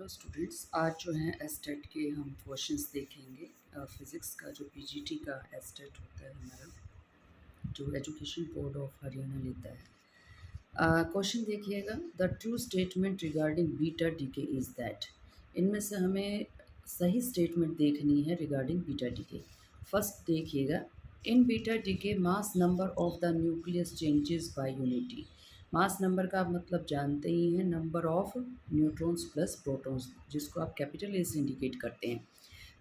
Students, आज जो है एस्टेट के हम क्वेश्चंस देखेंगे। फिज़िक्स का जो पीजीटी का एस्टेट होता है हमारा, जो एजुकेशन बोर्ड ऑफ हरियाणा लेता है। क्वेश्चन देखिएगा, the true statement regarding beta decay is that. इनमें से हमें सही स्टेटमेंट देखनी है रिगार्डिंग बीटा डीके। फर्स्ट देखिएगा, in beta decay mass number of the nucleus changes by unity. Mass number का आप मतलब जानते ही हैं, number of neutrons plus protons, जिसको आप कैपिटल ए से इंडिकेट करते हैं।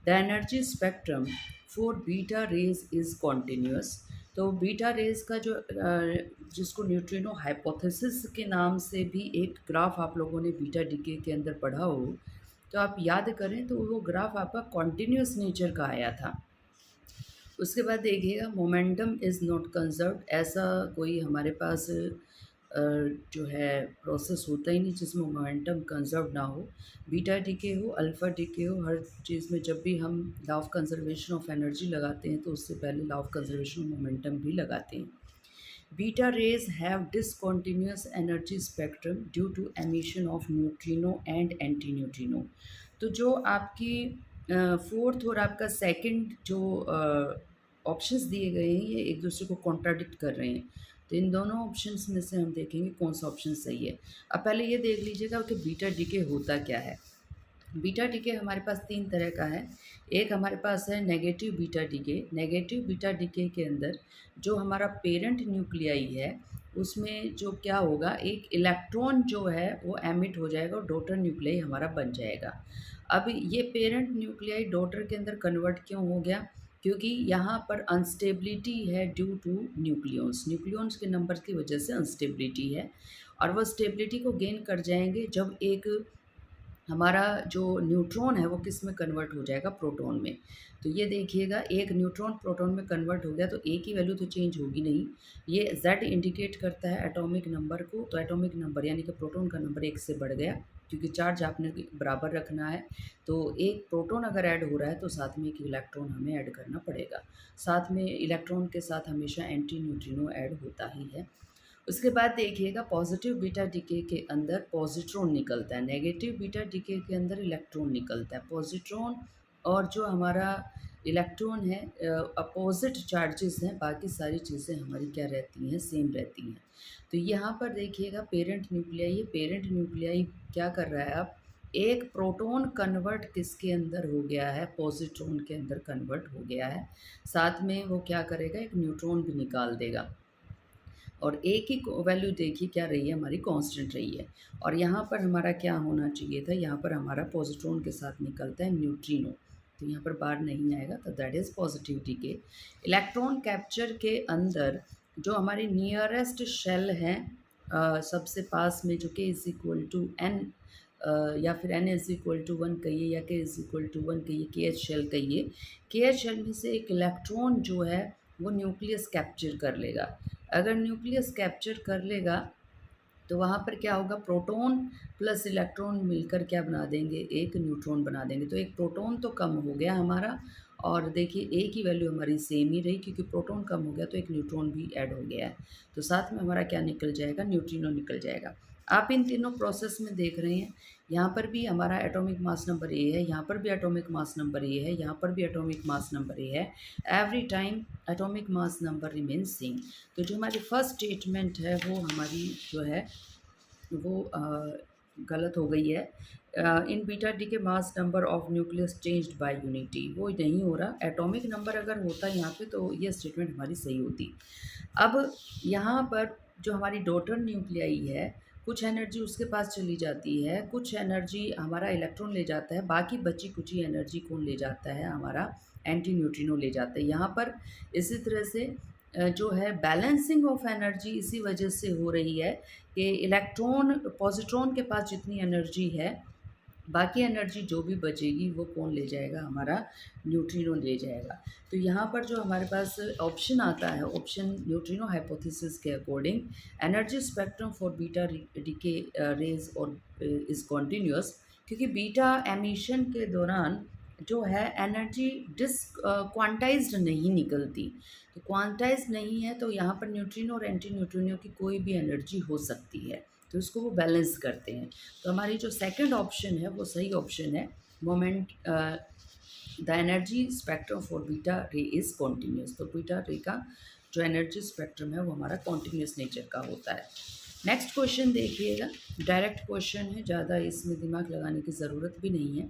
The energy spectrum for beta rays is continuous. तो बीटा रेज का जो जिसको न्यूट्रिनो हाइपोथेसिस के नाम से भी एक ग्राफ आप लोगों ने बीटा डीके के अंदर पढ़ा हो, तो आप याद करें तो वो ग्राफ आपका कॉन्टीन्यूअस नेचर का आया था। उसके बाद देखिएगा, मोमेंटम इज़ नॉट कंजर्व्ड। ऐसा कोई हमारे पास जो है प्रोसेस होता ही नहीं जिसमें मोमेंटम कंजर्व ना हो। बीटा डीके हो, अल्फ़ा डीके हो, हर चीज़ में जब भी हम law of conservation of energy लगाते हैं तो उससे पहले law of conservation of momentum भी लगाते हैं। Beta raise have discontinuous energy spectrum due to emission of neutrino and anti neutrino. तो जो आपकी फोर्थ और आपका सेकंड जो ऑप्शंस दिए गए हैं, ये एक दूसरे को कॉन्ट्राडिक्ट कर रहे हैं। तो इन दोनों ऑप्शंस में से हम देखेंगे कौन सा ऑप्शन सही है। अब पहले ये देख लीजिएगा कि बीटा डीके होता क्या है। बीटा डीके हमारे पास तीन तरह का है। एक हमारे पास है negative beta decay. Negative beta decay के अंदर जो हमारा पेरेंट न्यूक्लियाई है, उसमें जो क्या होगा, एक इलेक्ट्रॉन जो है वो एमिट हो जाएगा और डॉटर न्यूक्लियाई हमारा बन जाएगा। अब ये पेरेंट न्यूक्लियाई डॉटर के अंदर कन्वर्ट क्यों हो गया? क्योंकि यहाँ पर अनस्टेबिलिटी है ड्यू टू न्यूक्लियॉन्स। न्यूक्लियॉन्स के नंबर की वजह से अनस्टेबिलिटी है, और वह स्टेबिलिटी को गेन कर जाएंगे जब एक हमारा जो न्यूट्रॉन है वो किस में कन्वर्ट हो जाएगा, प्रोटॉन में। तो ये देखिएगा, एक न्यूट्रॉन प्रोटॉन में कन्वर्ट हो गया तो ए की वैल्यू तो चेंज होगी नहीं। ये Z इंडिकेट करता है एटॉमिक नंबर को, तो एटॉमिक नंबर यानी कि प्रोटॉन का नंबर एक से बढ़ गया, क्योंकि चार्ज आपने बराबर रखना है। तो एक प्रोटॉन अगर ऐड हो रहा है तो साथ में एक इलेक्ट्रॉन हमें ऐड करना पड़ेगा। साथ में इलेक्ट्रॉन के साथ हमेशा एंटी न्यूट्रिनो ऐड होता ही है। उसके बाद देखिएगा, पॉजिटिव बीटा डीके के अंदर पॉजिट्रॉन निकलता है, नेगेटिव बीटा डीके के अंदर इलेक्ट्रॉन निकलता है। पॉजिट्रॉन और जो हमारा इलेक्ट्रॉन है अपोजिट चार्जेस हैं, बाकी सारी चीज़ें हमारी क्या रहती हैं, सेम रहती हैं। तो यहाँ पर देखिएगा, पेरेंट न्यूक्लियाई है। पेरेंट न्यूक्लियाई क्या कर रहा है, अब एक प्रोटॉन कन्वर्ट किसके अंदर हो गया है, पॉजिट्रॉन के अंदर कन्वर्ट हो गया है। साथ में वो क्या करेगा, एक न्यूट्रॉन भी निकाल देगा। और ए की वैल्यू देखिए क्या रही है, हमारी कांस्टेंट रही है। और यहाँ पर हमारा क्या होना चाहिए था, यहाँ पर हमारा पॉजिट्रॉन के साथ निकलता है न्यूट्रिनो, तो यहाँ पर बार नहीं आएगा, तो that is positive decay. Electron capture के अंदर जो हमारी नियरेस्ट शेल हैं, सबसे पास में, जो के इज़ इक्वल टू एन, या फिर n इज़ इक्वल टू 1 कहिए, या के इज़ इक्वल टू 1 कहिए, के एच शेल कहिए। के एच शेल में से एक इलेक्ट्रॉन जो है वो न्यूक्लियस कैप्चर कर लेगा। अगर न्यूक्लियस कैप्चर कर लेगा तो वहाँ पर क्या होगा, प्रोटॉन प्लस इलेक्ट्रॉन मिलकर क्या बना देंगे, एक न्यूट्रॉन बना देंगे। तो एक प्रोटॉन तो कम हो गया हमारा, और देखिए ए की वैल्यू हमारी सेम ही रही, क्योंकि प्रोटॉन कम हो गया तो एक न्यूट्रॉन भी ऐड हो गया है। तो साथ में हमारा क्या निकल जाएगा, न्यूट्रिनो निकल जाएगा। आप इन तीनों प्रोसेस में देख रहे हैं, यहाँ पर भी हमारा एटॉमिक मास नंबर ए है, यहाँ पर भी एटॉमिक मास नंबर ए है, यहाँ पर भी एटॉमिक मास नंबर ए है। Every time atomic mass number remain same. तो जो हमारी फर्स्ट स्टेटमेंट है वो हमारी जो है वो गलत हो गई है। इन बीटा डी के मास number of nucleus changed by unity, वो नहीं हो रहा। एटॉमिक नंबर अगर होता यहाँ पे तो ये स्टेटमेंट हमारी सही होती। अब यहाँ पर जो हमारी डॉटर न्यूक्लियाई है, कुछ एनर्जी उसके पास चली जाती है, कुछ एनर्जी हमारा इलेक्ट्रॉन ले जाता है, बाकी बची कुची एनर्जी कौन ले जाता है, हमारा एंटी न्यूट्रिनो ले जाता है। यहाँ पर इसी तरह से जो है बैलेंसिंग ऑफ एनर्जी इसी वजह से हो रही है कि इलेक्ट्रॉन, पॉजिट्रॉन के पास जितनी एनर्जी है, बाकी एनर्जी जो भी बचेगी वो कौन ले जाएगा, हमारा न्यूट्रिनो ले जाएगा। तो यहाँ पर जो हमारे पास ऑप्शन आता है, ऑप्शन न्यूट्रिनो हाइपोथेसिस के according, energy spectrum for beta decay range और इज़ कॉन्टीन्यूस, क्योंकि बीटा एमिशन के दौरान जो है एनर्जी क्वांटाइज्ड नहीं निकलती। तो क्वांटाइज्ड नहीं है तो यहाँ पर न्यूट्रिनो और एंटी न्यूट्रिनो की कोई भी एनर्जी हो सकती है। तो इसको वो बैलेंस करते हैं। तो हमारी जो सेकंड ऑप्शन है वो सही ऑप्शन है। Moment the energy spectrum for beta रे इज़ कॉन्टीन्यूस। तो बीटा रे का जो एनर्जी स्पेक्ट्रम है वो हमारा कॉन्टीन्यूस नेचर का होता है। नेक्स्ट क्वेश्चन देखिएगा, डायरेक्ट क्वेश्चन है, ज़्यादा इसमें दिमाग लगाने की ज़रूरत भी नहीं है।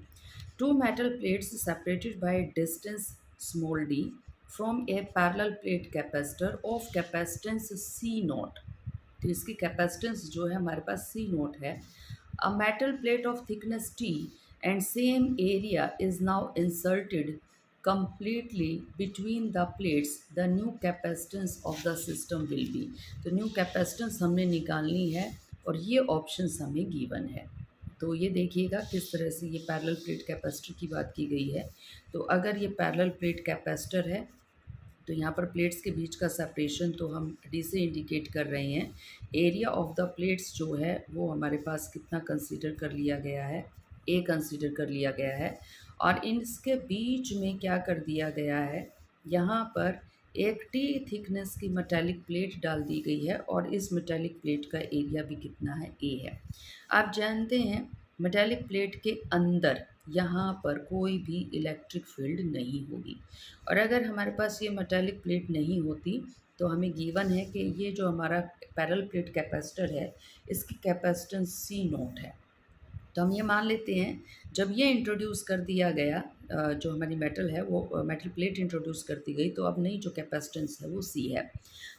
Two metal plates separated by distance small d from a parallel plate capacitor of capacitance C naught. तो इसकी कैपेसिटेंस जो है हमारे पास सी नोट है। A metal plate of thickness T and same area is now inserted completely between the plates, the new capacitance of the system will be। तो new capacitance हमने निकालनी है और ये ऑप्शंस हमें गिवन है। तो ये देखिएगा किस तरह से ये पैरेलल प्लेट कैपेसिटर की बात की गई है। तो अगर ये पैरेलल प्लेट कैपेसिटर है तो यहाँ पर प्लेट्स के बीच का सेपरेशन तो हम डी से इंडिकेट कर रहे हैं। एरिया ऑफ द प्लेट्स जो है वो हमारे पास कितना कंसीडर कर लिया गया है, ए कंसीडर कर लिया गया है। और इसके बीच में क्या कर दिया गया है, यहाँ पर एक टी थिकनेस की मेटालिक प्लेट डाल दी गई है और इस मेटालिक प्लेट का एरिया भी कितना है, ए है। आप जानते हैं मेटालिक प्लेट के अंदर यहाँ पर कोई भी इलेक्ट्रिक फील्ड नहीं होगी। और अगर हमारे पास ये मेटालिक प्लेट नहीं होती तो हमें गिवन है कि ये जो हमारा पैरेलल प्लेट कैपेसिटर है इसकी कैपेसिटेंस सी नोट है। तो हम ये मान लेते हैं जब ये इंट्रोड्यूस कर दिया गया, जो हमारी मेटल है वो मेटल प्लेट इंट्रोड्यूस कर दी गई, तो अब नई जो कैपेसिटेंस है वो सी है।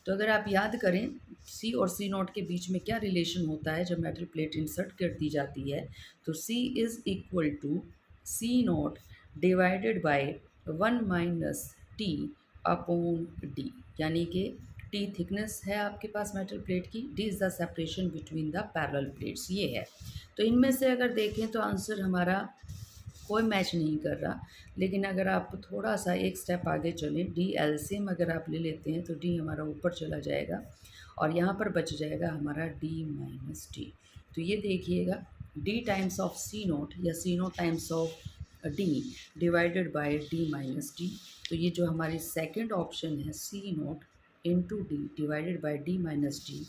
तो अगर आप याद करें सी और सी नॉट के बीच में क्या रिलेशन होता है जब मेटल प्लेट इंसर्ट कर दी जाती है, तो C is equal to C not divided by 1 minus T upon D. यानी कि टी थिकनेस है आपके पास मेटल प्लेट की, D is the separation between the parallel plates, ये है। तो इनमें से अगर देखें तो आंसर हमारा कोई मैच नहीं कर रहा। लेकिन अगर आप थोड़ा सा एक स्टेप आगे चलें, डी एलसीएम अगर आप ले लेते हैं तो डी हमारा ऊपर चला जाएगा और यहाँ पर बच जाएगा हमारा डी माइनस टी। तो ये देखिएगा D times of C not या C not times of D divided by D minus T. तो ये जो हमारी सेकंड ऑप्शन है C not into D divided by D minus D,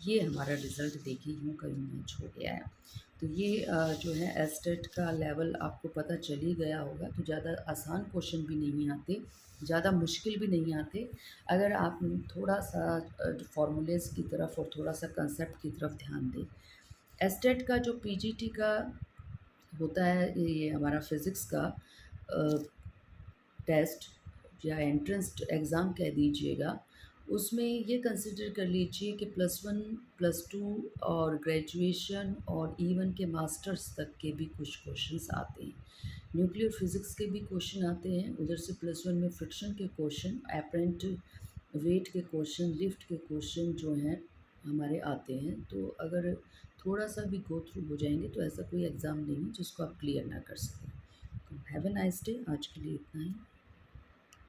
ये हमारा रिज़ल्ट देखिए यूँ कहीं मैच हो गया है। तो ये जो है एस्टेट का लेवल आपको पता चल ही गया होगा। तो ज़्यादा आसान क्वेश्चन भी नहीं आते, ज़्यादा मुश्किल भी नहीं आते, अगर आप थोड़ा सा फार्मूलेज़ की तरफ और थोड़ा सा कंसेप्ट की तरफ ध्यान दें। एस्टेट का जो पीजीटी का होता है, ये हमारा फिज़िक्स का टेस्ट या एंट्रेंस एग्ज़ाम कह दीजिएगा, उसमें ये कंसिडर कर लीजिए कि +1 +2 और ग्रेजुएशन और इवन के मास्टर्स तक के भी कुछ क्वेश्चंस आते हैं। न्यूक्लियर फिज़िक्स के भी क्वेश्चन आते हैं, उधर से +1 में फ्रिक्शन के क्वेश्चन, एपरेंट वेट के क्वेश्चन, लिफ्ट के क्वेश्चन जो हैं हमारे आते हैं। तो अगर थोड़ा सा भी गो थ्रू हो जाएंगे तो ऐसा कोई एग्ज़ाम नहीं है जिसको आप क्लियर ना कर सकें। तो हैव ए नाइस डे, आज के लिए इतना ही।